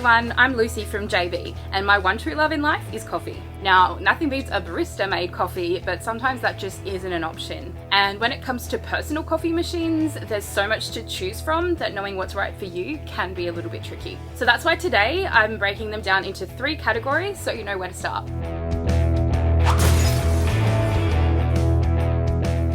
everyone, I'm Lucy from JB, and my one true love in life is coffee. Now, nothing beats a barista-made coffee, but sometimes that just isn't an option. And when it comes to personal coffee machines, there's so much to choose from that knowing what's right for you can be a little bit tricky. So that's why today I'm breaking them down into 3 categories so you know where to start.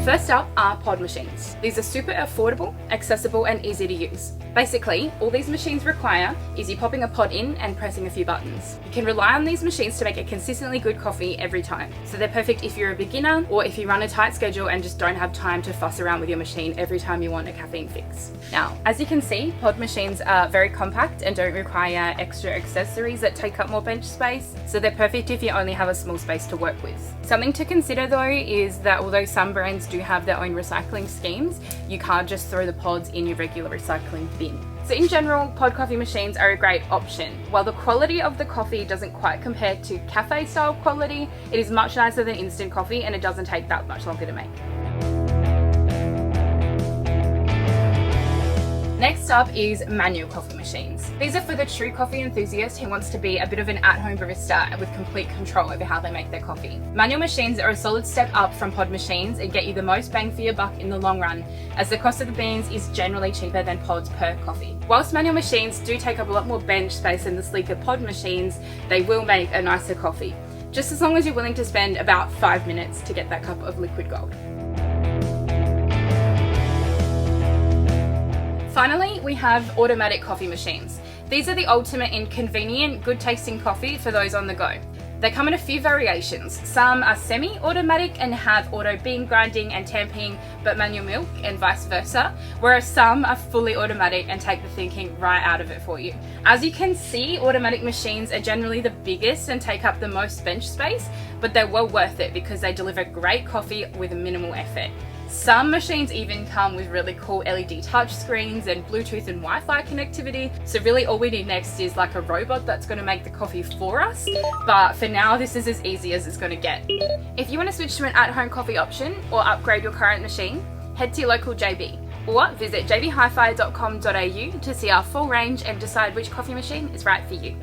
First up are pod machines. These are super affordable, accessible, and easy to use. Basically, all these machines require is you popping a pod in and pressing a few buttons. You can rely on these machines to make a consistently good coffee every time. So they're perfect if you're a beginner or if you run a tight schedule and just don't have time to fuss around with your machine every time you want a caffeine fix. Now, as you can see, pod machines are very compact and don't require extra accessories that take up more bench space, so they're perfect if you only have a small space to work with. Something to consider though is that although some brands do have their own recycling schemes, you can't just throw the pods in your regular recycling bin. So in general, pod coffee machines are a great option. While the quality of the coffee doesn't quite compare to cafe style quality, it is much nicer than instant coffee and it doesn't take that much longer to make. Next up is manual coffee machines. These are for the true coffee enthusiast who wants to be a bit of an at-home barista with complete control over how they make their coffee. Manual machines are a solid step up from pod machines and get you the most bang for your buck in the long run, as the cost of the beans is generally cheaper than pods per coffee. Whilst manual machines do take up a lot more bench space than the sleeker pod machines, they will make a nicer coffee, just as long as you're willing to spend about 5 minutes to get that cup of liquid gold. Finally, we have automatic coffee machines. These are the ultimate in convenient, good tasting coffee for those on the go. They come in a few variations. Some are semi-automatic and have auto bean grinding and tamping, but manual milk and vice versa, whereas some are fully automatic and take the thinking right out of it for you. As you can see, automatic machines are generally the biggest and take up the most bench space, but they're well worth it because they deliver great coffee with minimal effort. Some machines even come with really cool LED touch screens and Bluetooth and Wi-Fi connectivity, so really all we need next is like a robot that's going to make the coffee for us, but for now this is as easy as it's going to get. If you want to switch to an at-home coffee option or upgrade your current machine, head to your local JB or visit jbhifi.com.au to see our full range and decide which coffee machine is right for you.